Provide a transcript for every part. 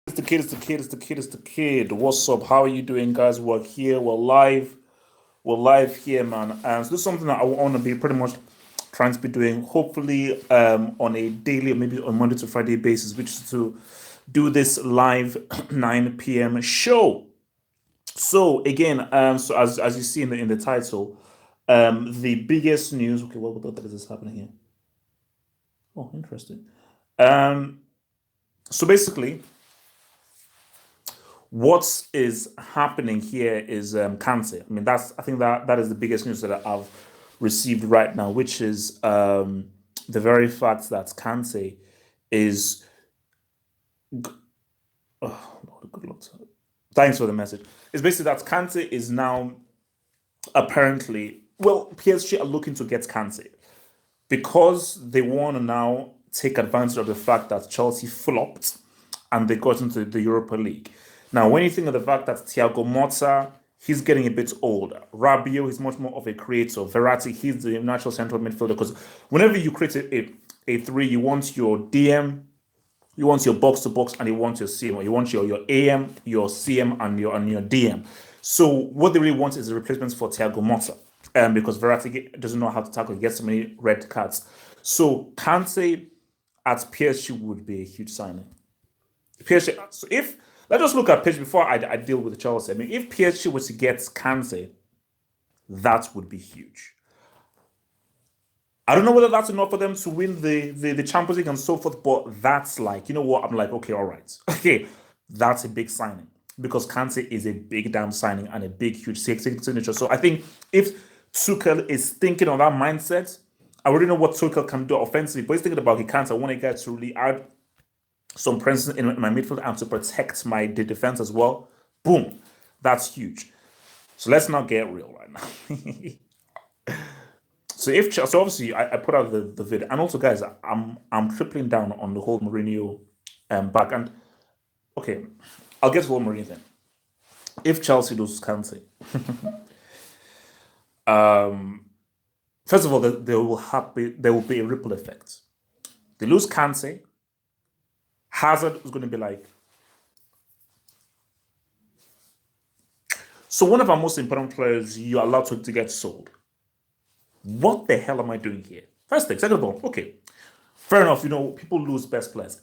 It's the kid. What's up? How are you doing, guys? We're here. We're live. We're live here, man. So this is something that I want to be pretty much trying to be doing, hopefully, on a daily or maybe on Monday to Friday basis, which is to do this live 9 p.m. show. So again, so as you see in the title, the biggest news. Okay, what is this happening here? Oh, interesting. Um, so basically, what is happening here is Kante. I mean, I think that is the biggest news that I've received right now, which is the very fact that Kante is. Oh, Lord, good Lord. Thanks for the message. It's basically that Kante is now apparently, well, PSG are looking to get Kante because they want to now take advantage of the fact that Chelsea flopped and they got into the Europa League. Now, when you think of the fact that Thiago Motta, he's getting a bit old. Rabiot is much more of a creator. Verratti, he's the natural central midfielder because whenever you create a three, you want your DM, you want your box to box, and you want your CM, or you want your AM, your CM, and your DM. So what they really want is a replacement for Thiago Motta, because Verratti doesn't know how to tackle, he gets so many red cards. So Kante at PSG would be a huge signing. PSG. So if let's just look at PSG before I deal with Chelsea. I mean, if PSG was to get Kante, that would be huge. I don't know whether that's enough for them to win the Champions League and so forth, but that's like, you know what? I'm like, okay, all right. Okay, that's a big signing because Kante is a big damn signing and a big, huge signature. So I think if Tuchel is thinking on that mindset, I already know what Tuchel can do offensively, but he's thinking about he can't. I want a guy to really add some presence in my midfield and to protect the defense as well. Boom, that's huge. So let's not get real right now. So obviously I put out the video, and also guys, I'm tripling down on the whole Mourinho back, and okay, I'll get to the whole Mourinho thing. If Chelsea loses Kante, first of all, there will be a ripple effect. They lose Kante, Hazard is going to be like, so one of our most important players you're allowed to get sold. What the hell am I doing here? First thing, second of all, okay, fair enough, people lose best players.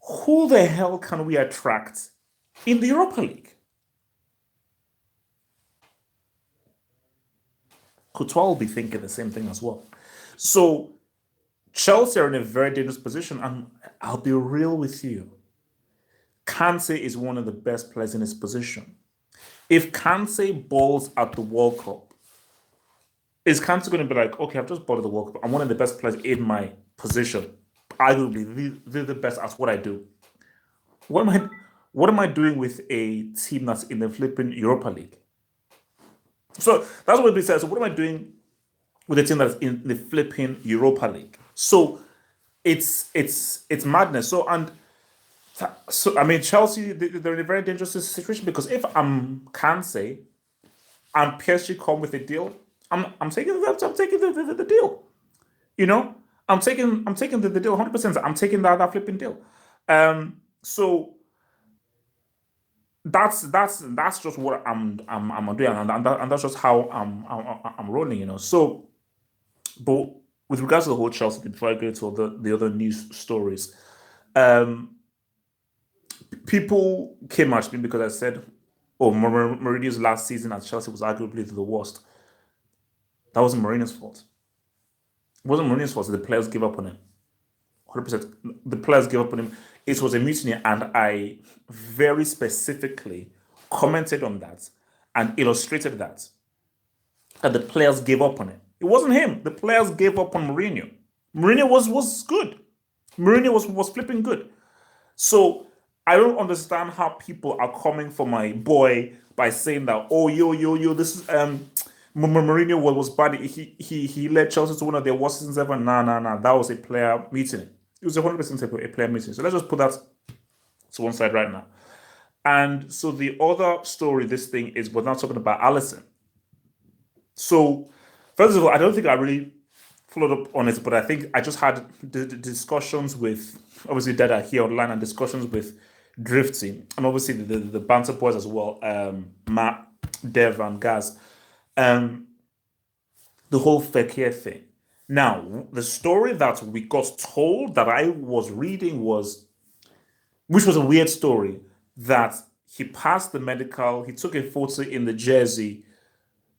Who the hell can we attract in the Europa League? Couture will be thinking the same thing as well. So Chelsea are in a very dangerous position, and I'll be real with you. Kante is one of the best players in his position. If Kante balls at the World Cup, is Kante going to be like, okay, I've just bought the World Cup. I'm one of the best players in my position. Arguably, they're the best at what I do. What am I doing with a team that's in the flipping Europa League? So that's what it says. So what am I doing with a team that's in the flipping Europa League? So it's madness. So I mean, Chelsea, they're in a very dangerous situation because if I'm Kante and PSG come with a deal, I'm taking the deal. I'm taking the deal 100%. I'm taking that flipping deal. So that's just what I'm doing, and that's just how I'm rolling. So, but with regards to the whole Chelsea thing, before I go to the other news stories, um, people came at me because I said, "Oh, Mourinho's last season at Chelsea was arguably the worst." That wasn't Mourinho's fault. It wasn't Mourinho's fault. The players gave up on him. 100%. The players gave up on him. It was a mutiny, and I very specifically commented on that and illustrated that the players gave up on him. It wasn't him. The players gave up on Mourinho. Mourinho was good. Mourinho was flipping good. So I don't understand how people are coming for my boy by saying that, oh, yo, this is Mourinho was bad. He led Chelsea to one of their worst seasons ever. Nah. That was a player meeting. It was 100% a player meeting. So let's just put that to one side right now. And so the other story, this thing is, we're not talking about Allison. So first of all, I don't think I really followed up on it, but I think I just had the discussions with obviously Dada here online and discussions with drifting, and obviously the banter boys as well, Matt, Dev, and Gaz. Um, the whole Fekir thing. Now, the story that we got told that I was reading was, which was a weird story, that he passed the medical, he took a photo in the jersey,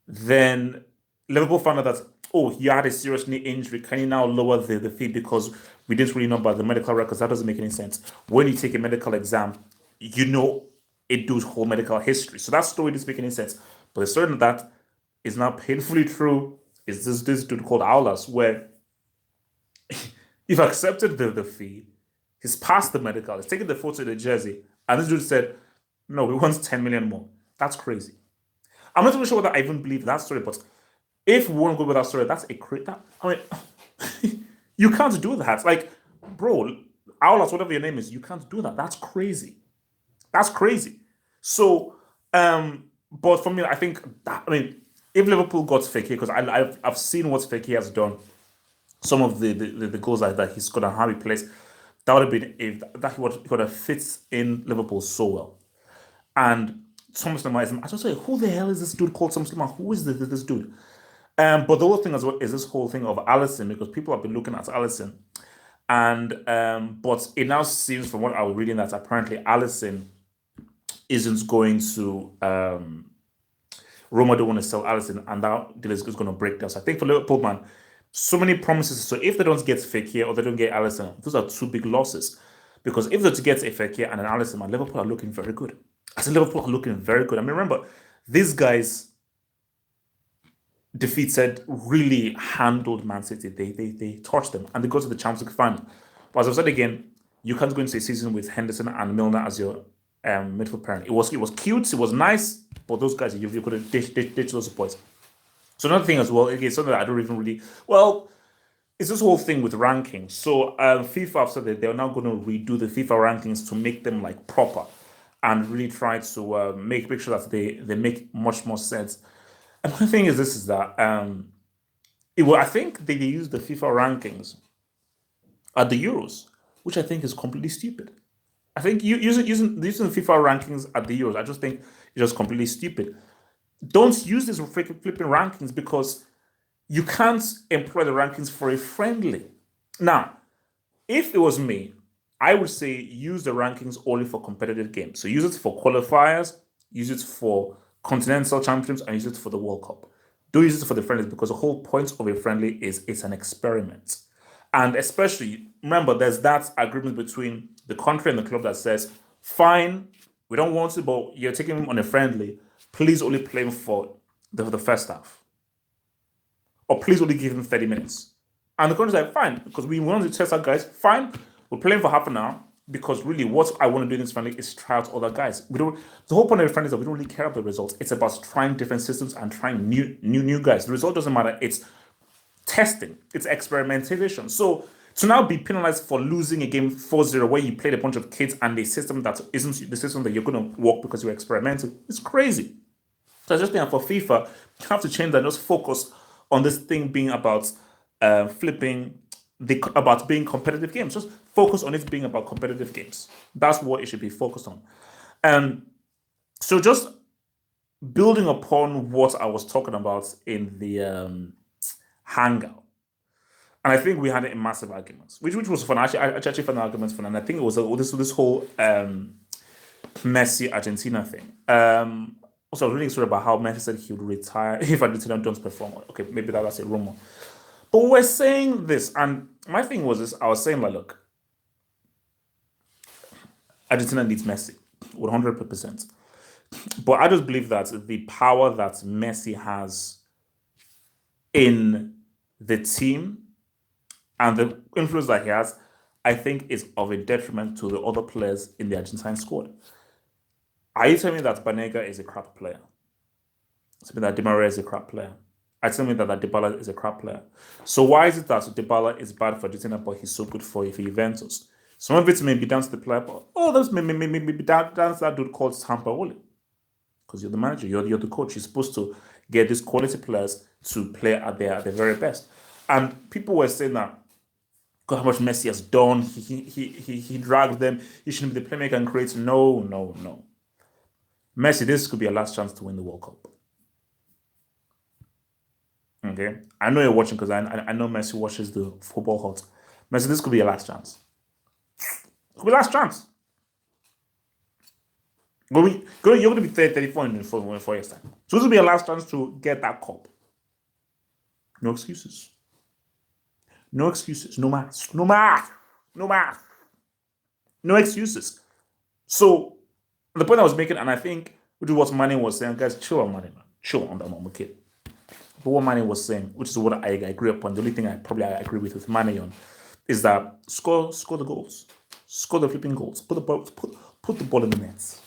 then Liverpool found out that, oh, he had a serious knee injury. Can you now lower the fee because we didn't really know about the medical records? That doesn't make any sense. When you take a medical exam, you know it does whole medical history. So that story doesn't make any sense. But the story that is now painfully true is this dude called Aulas, where you've accepted the fee, he's passed the medical, he's taken the photo of the jersey, and this dude said, no, we want 10 million more. That's crazy. I'm not even sure whether I even believe that story, but if we want to go with that story, that's a crazy. I mean, you can't do that. Like, bro, Aulas, whatever your name is, you can't do that. That's crazy. That's crazy. So, but for me, I think that, I mean, if Liverpool got Fekir, because I've seen what Fekir has done, some of the goals that he scored and how he plays, that would have been if that he would have fits in Liverpool so well. And Thomas Lemar is, I just say, who the hell is this dude called Thomas Lemar? Who is this dude? But the whole thing as well is this whole thing of Allison, because people have been looking at Allison, and but it now seems from what I was reading that apparently Allison isn't going to Roma don't want to sell Allison, and that deal is going to break down. So I think for Liverpool, man, so many promises. So if they don't get Fekir or they don't get Allison, those are two big losses. Because if they're to get a Fekir and an Allison, man, Liverpool are looking very good. I said Liverpool are looking very good. I mean, remember, these guys defeated, really handled Man City. They torched them and they go to the Champions League final. But as I said again, you can't go into a season with Henderson and Milner as your midfield pairing. It was cute, it was nice, but those guys you could have ditched those points. So another thing as well, again, something that I don't even really it's this whole thing with rankings. So FIFA have said that they're now going to redo the FIFA rankings to make them like proper and really try to make sure that they make much more sense. And the thing is, this is that I think they used the FIFA rankings at the Euros, which I think is completely stupid. I think using the FIFA rankings at the Euros, I just think it's just completely stupid. Don't use these flipping rankings because you can't employ the rankings for a friendly. Now, if it was me, I would say use the rankings only for competitive games. So use it for qualifiers, use it for continental championships, and use it for the World Cup. Don't use it for the friendlies because the whole point of a friendly is it's an experiment. And especially, remember, there's that agreement between the country and the club that says, fine, we don't want to, but you're taking him on a friendly. Please only play him for the first half. Or please only give him 30 minutes. And the country's like, fine, because we want to test our guys, fine, we'll play him for half an hour, because really what I want to do in this friendly is try out other guys. The whole point of the friendly is that we don't really care about the results. It's about trying different systems and trying new guys. The result doesn't matter. It's testing. It's experimentation. So to now be penalized for losing a game 4-0 where you played a bunch of kids and a system that isn't the system that you're going to work because you're experimenting, it's crazy. So I just think for FIFA, you have to change that and just focus on this thing being about about being competitive games. Just focus on it being about competitive games. That's what it should be focused on. So just building upon what I was talking about in the hangout, and I think we had a massive argument, which was fun. I actually found the arguments fun, and I think it was this whole Messi Argentina thing. Also, I was reading a story about how Messi said he would retire if Argentina don't perform. Okay, maybe that's a rumor. But we're saying this, and my thing was this: I was saying, like, look, Argentina needs Messi 100%. But I just believe that the power that Messi has in the team and the influence that he has, I think is of a detriment to the other players in the Argentine squad. Are you telling me that Banega is a crap player? Telling me that Di Maria is a crap player? Are you telling me that Dybala is a crap player? So why is it that Dybala is bad for Argentina, but he's so good for Juventus? Some of it may be down to the player, but those may be down to that dude called Sampaoli. Because you're the manager, you're the coach. You're supposed to get these quality players to play at their very best. And people were saying that God, how much Messi has done. He dragged them. He shouldn't be the playmaker and create. No, no, no. Messi, this could be your last chance to win the World Cup. Okay, I know you're watching because I know Messi watches the football hot. Messi, this could be your last chance. It could be last chance. You're going to be 34 in 4 years' time. So this will be your last chance to get that cup. No excuses. No excuses. No math. No math. No math. No excuses. So the point I was making, and I think which is what Manny was saying, guys, chill on Manny, man. Chill on that one, okay? But what Manny was saying, which is what I agree upon, the only thing I agree with Manny on, is that score the goals. Score the flipping goals. Put the ball in the net.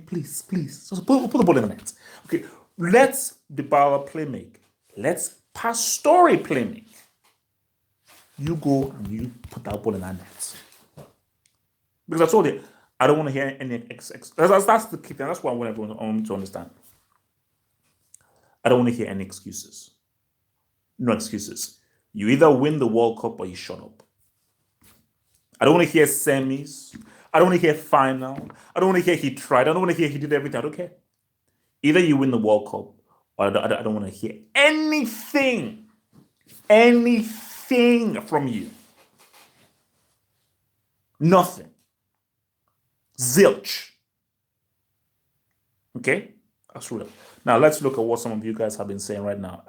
Please. Just put the ball in the net. Okay. Let Dybala play make. Let's Pastore play make. You go and you put that ball in that net. Because I told you, I don't want to hear any that's the key thing. That's what I want everyone to understand. I don't want to hear any excuses. No excuses. You either win the World Cup or you shut up. I don't want to hear semis. I don't want to hear final. I don't want to hear he tried. I don't want to hear he did everything. I don't care. Either you win the World Cup or I don't want to hear anything from you. Nothing. Zilch. Okay? That's real. Now let's look at what some of you guys have been saying right now.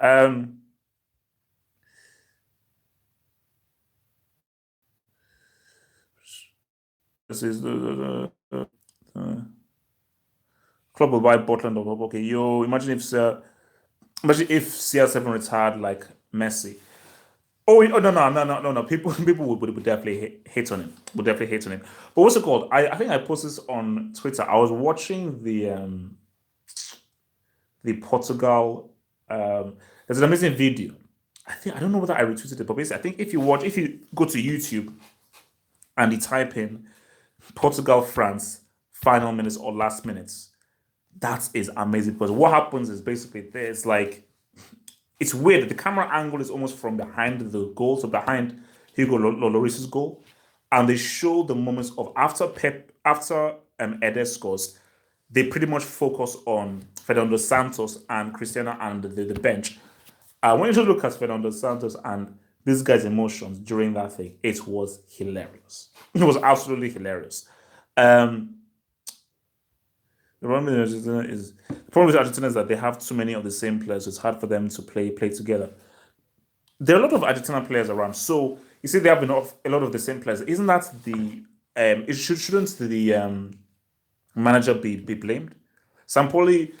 This is the club will buy Portland or okay. Yo, imagine if CR7 retired like Messi. Oh no. People would definitely hate on him. Would definitely hate on him. But what's it called? I think I posted this on Twitter. I was watching the Portugal. There's an amazing video. I don't know whether I retweeted it, but basically, I think if you go to YouTube and you type in Portugal France final minutes or last minutes, that is amazing because what happens is basically there's like it's weird. The camera angle is almost from behind the goal, so behind Hugo Lloris's goal, and they show the moments of after Eder scores. They pretty much focus on Fernando Santos and Cristiano and the bench. When you look at Fernando Santos and this guy's emotions during that thing, it was hilarious. It was absolutely hilarious. The problem with Argentina is that they have too many of the same players, so it's hard for them to play together. There are a lot of Argentina players around, so you see they have a lot of the same players. Isn't that the shouldn't the manager be blamed? Sampoli,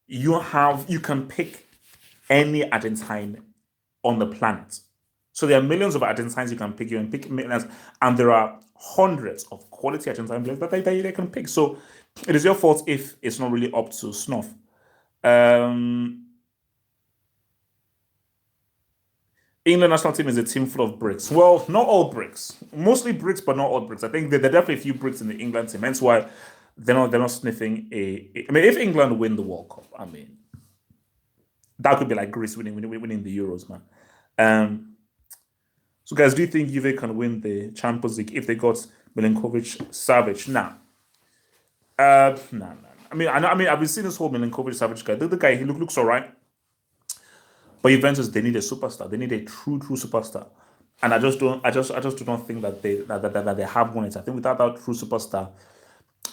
you can pick any Argentine on the planet. So there are millions of Argentines you can pick. You can pick millions, and there are hundreds of quality Argentine players that they can pick. So it is your fault if it's not really up to snuff. England national team is a team full of bricks. Well, not all bricks. Mostly bricks, but not all bricks. I think there are definitely a few bricks in the England team. Hence why they're not sniffing I mean, if England win the World Cup, I mean, that could be like Greece winning the Euros, man. So, guys, do you think Juve can win the Champions League if they got Milinkovic Savic? Nah. Nah. I mean, I've been seeing this whole Milinkovic Savic guy. The guy, he looks all right. But Juventus, they need a superstar. They need a true superstar. And I just do not think that they have won it. I think without that true superstar,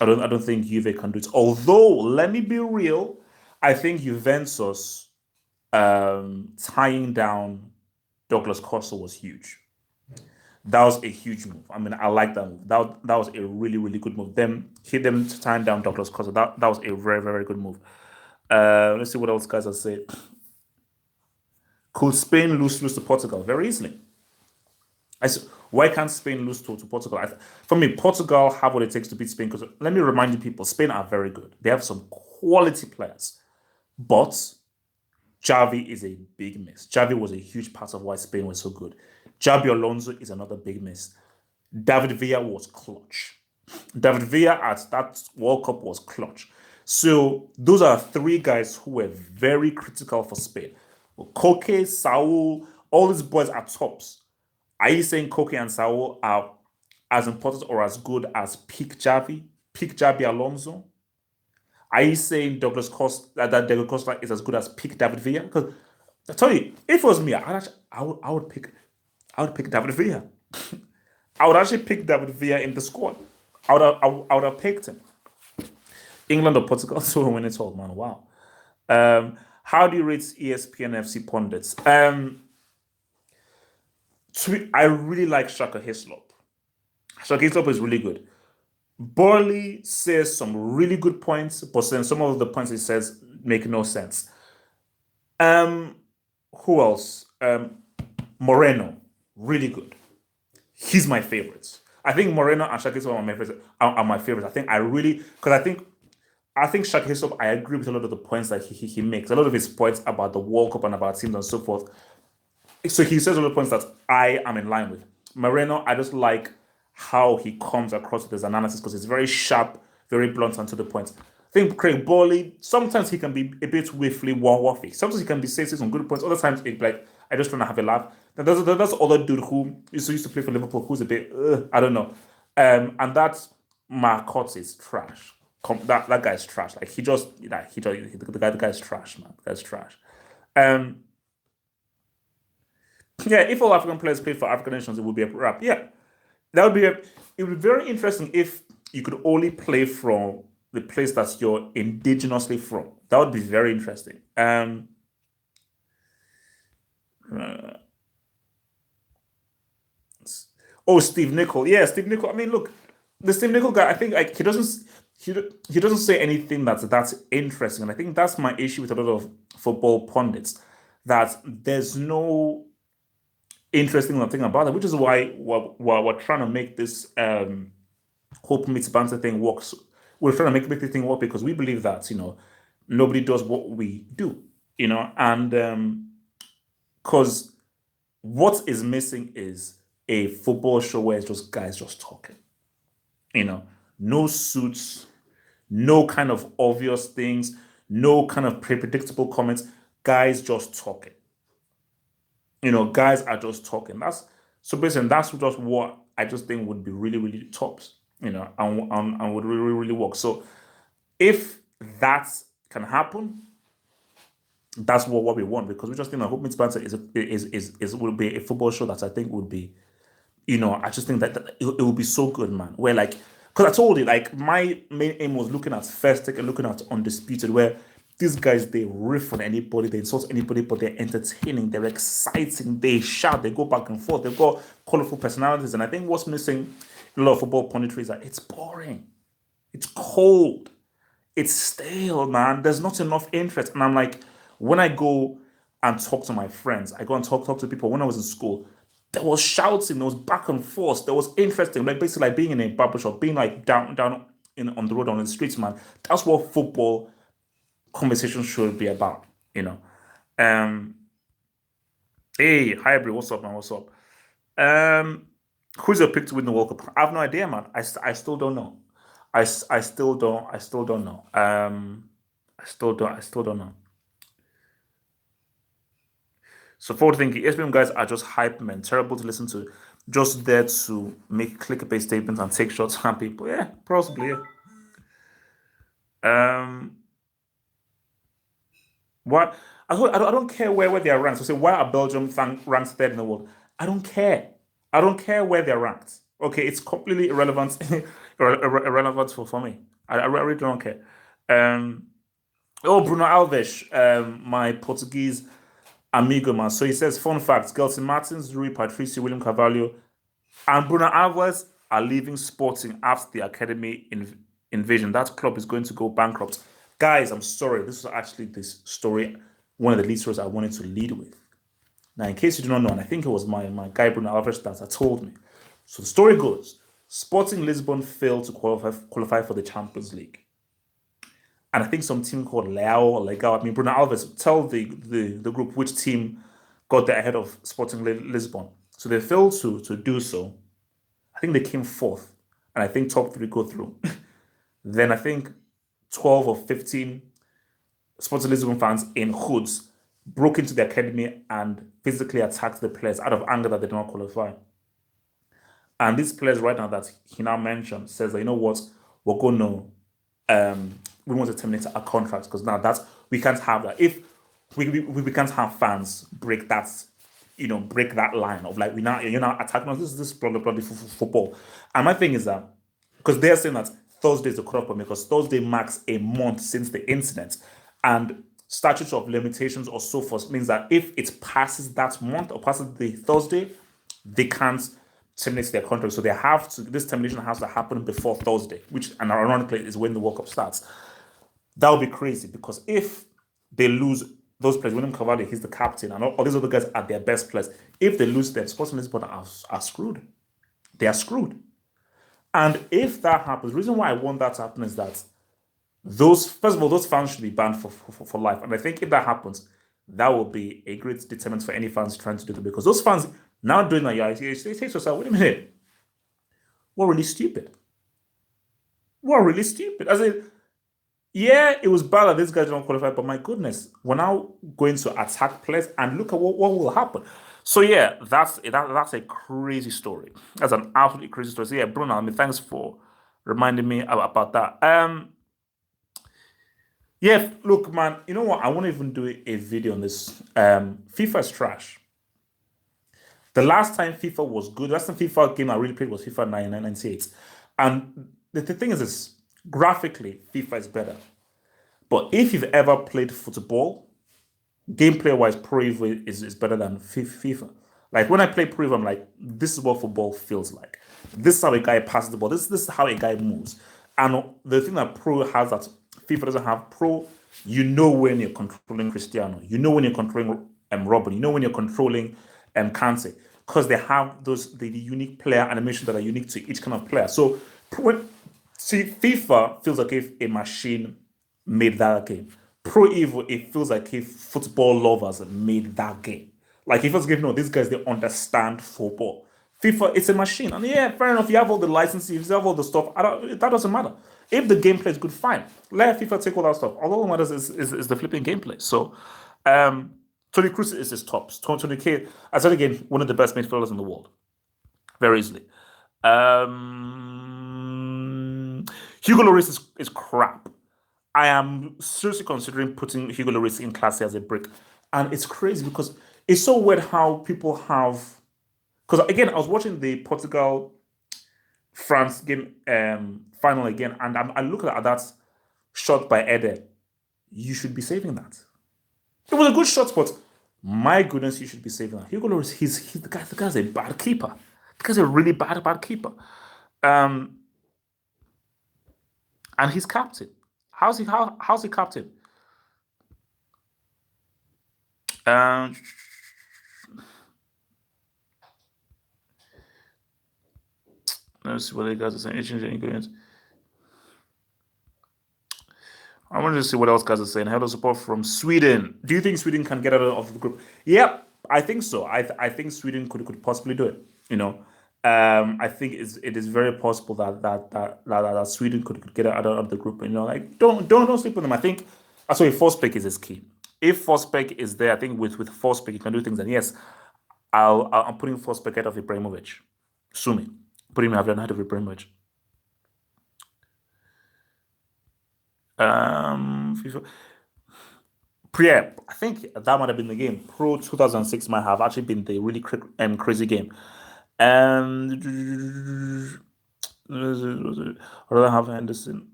I don't think Juve can do it. Although, let me be real, I think Juventus tying down Douglas Costa was huge. That was a huge move. I mean, I like that move. That was a really good move. Them tying down Douglas Costa. That was a very good move. Let's see what else guys are saying. Could Spain lose to Portugal? Very easily. Why can't Spain lose to Portugal? For me, Portugal have what it takes to beat Spain. Because let me remind you, people, Spain are very good. They have some quality players, but Xavi is a big miss. Xavi was a huge part of why Spain was so good. Xabi Alonso is another big miss. David Villa was clutch. David Villa at that World Cup was clutch. So those are three guys who were very critical for Spain. Koke, Saul, all these boys are tops. Are you saying Koke and Saul are as important or as good as peak Javi Alonso? Are you saying that Douglas Costa is as good as peak David Villa? Because I tell you, if it was me, I would pick David Villa. I would actually pick David Villa in the squad. I would have picked him. England or Portugal to win it all, man. Wow. How do you rate ESPN FC pundits? I really like Shaka Hislop. Shaka Hislop is really good. Burley says some really good points, but then some of the points he says make no sense. Um, who else? Moreno, really good. He's my favorite. I think Moreno and Shaka Hislop are my favorites. I think Shaka Hislop, I agree with a lot of the points that he makes. A lot of his points about the World Cup and about teams and so forth. So he says a lot of points that I am in line with. Moreno, I just like how he comes across with his analysis because it's very sharp, very blunt and to the point. I think Craig Bowley, sometimes he can be a bit wiffly, waffy. Sometimes he can be saying some good points. Other times it's like I just want to have a laugh. Then there's other dude who used to play for Liverpool who's a bit I don't know. And that's Marcotte is trash. That guy's trash. Like the guy's trash, man. The guy's trash. Um yeah, if all African players played for African nations, it would be a wrap. Yeah, that would be a. It would be very interesting if you could only play from the place that you're indigenously from. That would be very interesting. Uh, oh, Steve Nicol. Yeah, Steve Nicol. I mean, look, the Steve Nicol guy. I think like he doesn't say anything that's interesting, and I think that's my issue with a lot of football pundits. That there's no interesting thing about it, which is why we're trying to make this hope meets banter thing works. We're trying to make the thing work because we believe that nobody does what we do, and because what is missing is a football show where it's just guys just talking, no suits, no kind of obvious things, no kind of predictable comments, guys just talking. Guys are just talking. That's so basically that's just what I just think would be really, really tops, and would really, really work. So if that can happen, that's what we want because we just think that Hope Meets Banter is will be a football show that I think would be, I just think that it will be so good, man. Where like, because I told you, like my main aim was looking at First Take and looking at Undisputed, where these guys they riff on anybody, they insult anybody, but they're entertaining, they're exciting, they shout, they go back and forth, they've got colorful personalities. And I think what's missing in a lot of football punditry is that it's boring, it's cold, it's stale, man. There's not enough interest. And I'm like, when I go and talk to my friends, I go and talk to people when I was in school, there was shouting, there was back and forth, there was interesting, like basically like being in a barbershop, being like down on the road on the streets, man. That's what football conversation should be about, you know. Um, hey, hybrid, what's up, man? What's up? Um, who's your pick to win the World Cup? I have no idea, man. I still don't know. I still don't know. I still don't know. So forward thinking, SBM guys are just hype men, terrible to listen to, just there to make clickbait statements and take shots at people. Yeah, possibly. Yeah. Um, what I don't care where they are ranked. So say why are Belgium ranked third in the world? I don't care. I don't care where they're ranked. Okay, it's completely irrelevant, irrelevant for me. I really don't care. Um, oh, Bruno Alves, my Portuguese amigo man. So he says, fun facts: Gelson Martins, Rui Patricio, William Carvalho, and Bruno Alves are leaving Sporting after the academy invasion. That club is going to go bankrupt. Guys, I'm sorry. This is actually this story, one of the lead stories I wanted to lead with. Now, in case you do not know, and I think it was my guy Bruno Alves that told me. So the story goes: Sporting Lisbon failed to qualify for the Champions League. And I think some team called Leao or Legao. I mean, Bruno Alves, tell the group which team got there ahead of Sporting Lisbon. So they failed to do so. I think they came fourth. And I think top three go through. Then I think 12 or 15 Sporting Lisbon fans in hoods broke into the academy and physically attacked the players out of anger that they did not qualify. And these players right now that he now mentioned says that, you know what, we're going to we want to terminate our contracts because now that's we can't have that. If we can't have fans break that, break that line of like you're now attacking us. This bloody football. And my thing is that because they're saying that Thursday is the cutoff point because Thursday marks a month since the incident, and statutes of limitations or so forth means that if it passes that month or passes the Thursday, they can't terminate their contract. So this termination has to happen before Thursday, which, and ironically, is when the World Cup starts. That would be crazy because if they lose those players, William Carvalho, he's the captain, and all these other guys are their best players. If they lose them, Sporting Lisbon are screwed. They are screwed. And if that happens, the reason why I want that to happen is that first of all, those fans should be banned for life. And I think if that happens, that will be a great deterrent for any fans trying to do it because those fans now doing that, you say to yourself, wait a minute, we're really stupid. We're really stupid. I said, yeah, it was bad that these guys don't qualify, but my goodness, we're now going to attack players and look at what will happen. So yeah, that's a crazy story. That's an absolutely crazy story. So yeah, Bruno, thanks for reminding me about that. Yeah, look, man, you know what? I want to even do a video on this. FIFA is trash. The last time FIFA was good, the last time FIFA game I really played was FIFA 98. And the thing is this, graphically, FIFA is better. But if you've ever played football, gameplay-wise, Pro Evo is better than FIFA. Like, when I play Pro Evo, I'm like, this is what football feels like. This is how a guy passes the ball. This is how a guy moves. And the thing that Pro has that FIFA doesn't have, Pro, you know when you're controlling Cristiano. You know when you're controlling Robin. You know when you're controlling Kante. Because they have the unique player animations that are unique to each kind of player. So, FIFA feels like if a machine made that game. Pro Evo, it feels like if football lovers made that game. Like if it's given, no, these guys, they understand football. FIFA, it's a machine. And yeah, fair enough, you have all the licenses, you have all the stuff. That doesn't matter. If the gameplay is good, fine. Let FIFA take all that stuff. All that matters is the flipping gameplay. So, Tony Cruz is his tops. Tony K, I said again, one of the best midfielders in the world. Very easily. Hugo Lloris is crap. I am seriously considering putting Hugo Lloris in class as a brick. And it's crazy because it's so weird how people have... Because again, I was watching the Portugal-France game final again, and I look at that shot by Ede. You should be saving that. It was a good shot, but my goodness, you should be saving that. Hugo Lloris, he's the guy's a bad keeper. The guy's a really bad keeper. And he's captain. How's he captain? Let's see what the guys are saying. Ingredients. I wanted to see what else guys are saying. Hello, support from Sweden. Do you think Sweden can get out of the group? Yeah, I think so. I think Sweden could possibly do it. I think it is very possible that Sweden could get out of the group. Like don't sleep with them. I think that's why force pick is key. If force pick is there, I think with force pick you can do things. And yes, I'm putting force pick ahead of Ibrahimovic. Sue me. Putting me ahead of Ibrahimovic. FIFA. I think that might have been the game. Pro 2006 might have actually been the really crazy game. And or I have Henderson.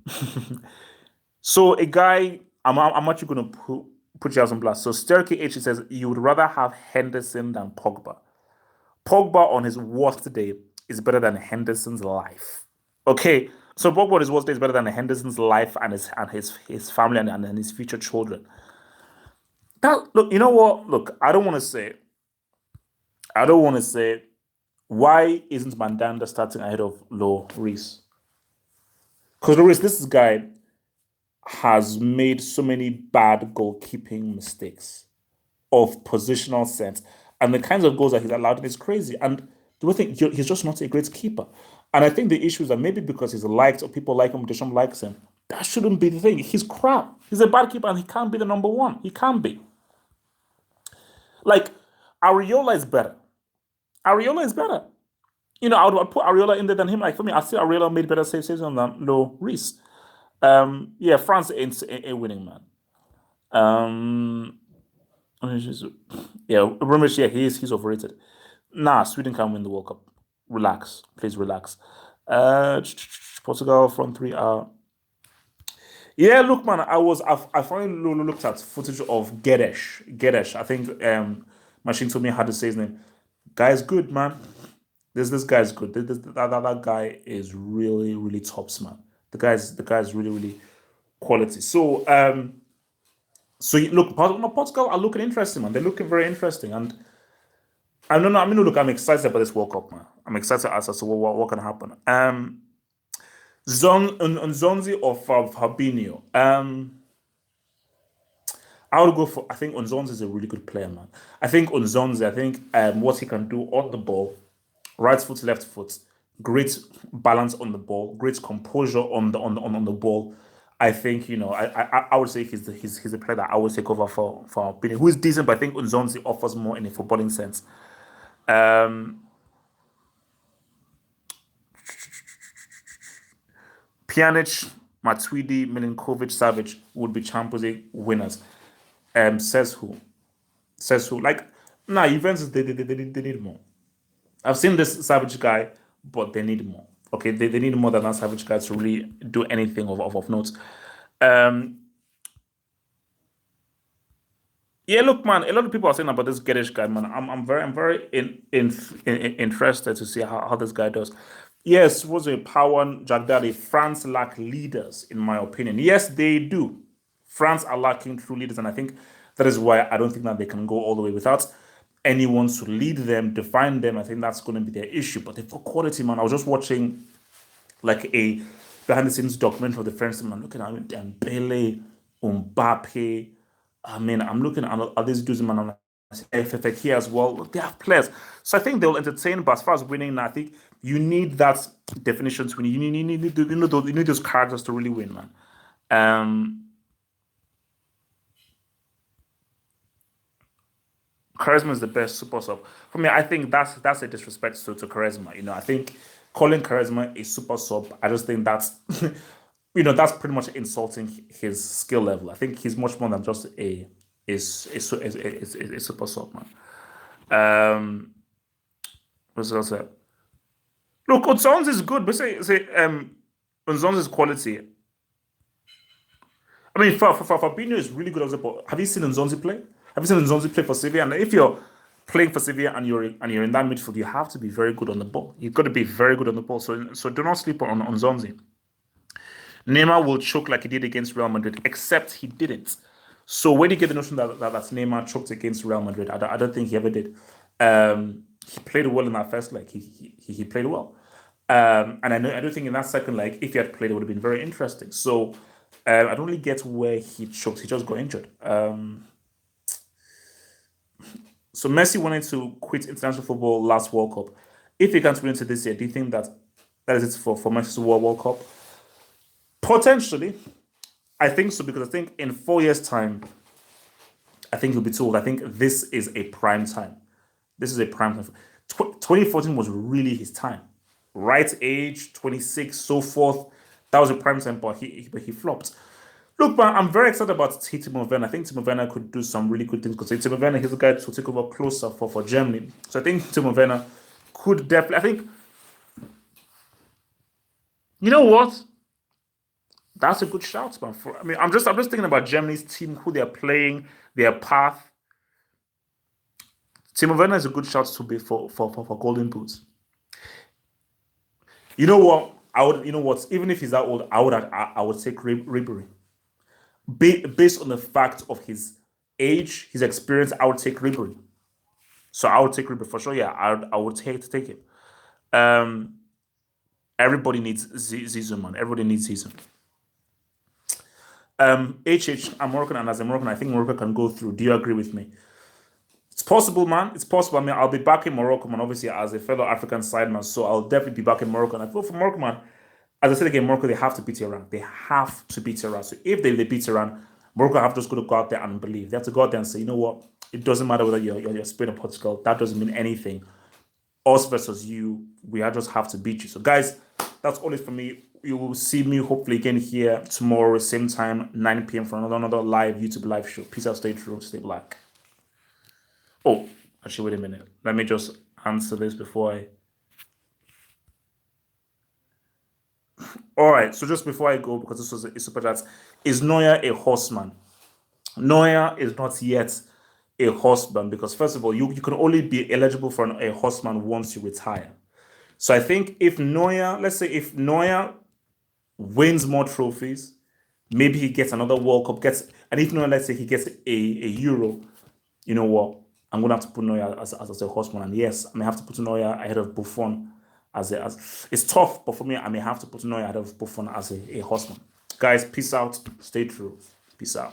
So a guy, I'm actually going to put you out on blast. So Sterky H says you would rather have Henderson than Pogba. Pogba on his worst day is better than Henderson's life. Okay, so Pogba on his worst day is better than Henderson's life and his family and his future children. Look, you know what? Look, I don't want to say. Why isn't Mandanda starting ahead of Lloris? Because Lloris, this guy has made so many bad goalkeeping mistakes of positional sense. And the kinds of goals that he's allowed is crazy. And do think he's just not a great keeper? And I think the issue is that maybe because he's liked or people like him, Deschamps likes him, that shouldn't be the thing. He's crap. He's a bad keeper and he can't be the number one. He can't be. Like, Areola is better. Areola is better. I'd put Areola in there than him. Like, for me, I see Areola made better saves than Lo Reese. Yeah, France ain't winning, man. Um, yeah, Ramesh, yeah, he's overrated. Nah, Sweden can win the World Cup. Relax, please relax. Uh, Portugal front three are. Yeah, look, man, I finally looked at footage of Gedesh. I think Machine told me how to say his name. Guy's good, man. This guy's good. That guy is really really tops, man. The guy's really really quality. Look, Portugal are looking interesting, man. They're looking very interesting, and I don't know. I mean, look, I'm excited about this World Cup, man. I'm excited as to what can happen. Zonzi or Fabinho. I would go for. I think Unzonzi is a really good player, man. I think Unzonzi. I think what he can do on the ball, right foot, left foot, great balance on the ball, great composure on the ball. I think I would say he's a player that I would take over for Fabinho, who is decent, but I think Unzonzi offers more in a footballing sense. Um, Pjanic, Matuidi, Milinkovic, Savic would be Champions League winners. Says who? Says who? Like, nah, Juventus, they need more. I've seen this Savage guy, but they need more. Okay, they need more than that Savage guy to really do anything of note. Um, yeah, look, man, a lot of people are saying about this Geddish guy, man. I'm very interested to see how this guy does. Yes, was a power Jack Daddy. France lack leaders, in my opinion. Yes, they do. France are lacking true leaders, and I think that is why I don't think that they can go all the way without anyone to lead them, define them. I think that's going to be their issue. But they've got quality, man. I was just watching like a behind the scenes documentary of the French team. I'm looking at Dembele, Mbappe. I mean, I'm looking at these dudes, man. I'm like, FFK here as well. Look, they have players. So I think they'll entertain, but as far as winning, I think you need that definition to win. You need those characters to really win, man. Um, Charisma is the best super sub. For me, I think that's a disrespect to Charisma. I think calling Charisma a super sub, I just think that's that's pretty much insulting his skill level. I think he's much more than just a super sub, man. Um, what's else? Look, Otzons is good, but say Otzons' quality. I mean, for Fabinho is really good as well. Have you seen Nzonzi play? Have you seen Nzonzi play for Sevilla? And if you're playing for Sevilla and you're in that midfield, you have to be very good on the ball. You've got to be very good on the ball. So do not sleep on Nzonzi. Neymar will choke like he did against Real Madrid, except he didn't. So when you get the notion that Neymar choked against Real Madrid, I don't think he ever did. He played well in that first leg. He played well. And I don't think in that second leg, if he had played, it would have been very interesting. So I don't really get where he choked. He just got injured. So Messi wanted to quit international football last World Cup. If he can't win into this year, do you think that is it for Messi's World Cup? Potentially, I think so because I think in 4 years' time, I think he'll be too old. I think this is a prime time. This is a prime time. 2014 was really his time. Right age, 26, so forth. That was a prime time, but he flopped. Look, man, I'm very excited about Timo Werner. I think Timo Werner could do some really good things because Timo Werner is the guy to take over closer for Germany. So I think Timo Werner could definitely. I think you know what? That's a good shout, man. I mean, I'm just thinking about Germany's team, who they're playing, their path. Timo Werner is a good shout to be for Golden Boots. You know what? I would. You know what? Even if he's that old, I would take Ribery. Based on the fact of his age, his experience, I would take Ribery. So I would take Ribery for sure. Yeah, I would take it. Um, everybody needs Zizou, man. Everybody needs Zizou. I'm Moroccan, and as a Moroccan, I think Morocco can go through. Do you agree with me? It's possible, man. It's possible. I mean, I'll be back in Morocco, man, obviously, as a fellow African side man. So I'll definitely be back in Morocco. And I feel for Morocco, man, as I said again, Morocco, they have to beat Iran. They have to beat Iran. So if they beat Iran, Morocco have just got to go out there and believe. They have to go out there and say, you know what? It doesn't matter whether you're Spain or Portugal. That doesn't mean anything. Us versus you, we just have to beat you. So, guys, that's all it for me. You will see me hopefully again here tomorrow, same time, 9 p.m. for another live YouTube live show. Peace out, stay true, stay black. Oh, actually, wait a minute. Let me just answer this before I. All right, so just before I go, because this was a super chat, is Neuer a horseman? Neuer is not yet a horseman because, first of all, you can only be eligible for a horseman once you retire. So I think if Neuer, let's say if Neuer wins more trophies, maybe he gets another World Cup, and if Neuer, let's say he gets a Euro, you know what? I'm gonna have to put Neuer as a horseman, and yes, I may have to put Neuer ahead of Buffon as it's tough, but for me, I may have to put Neuer ahead of Buffon as a horseman. Guys, peace out, stay true, peace out.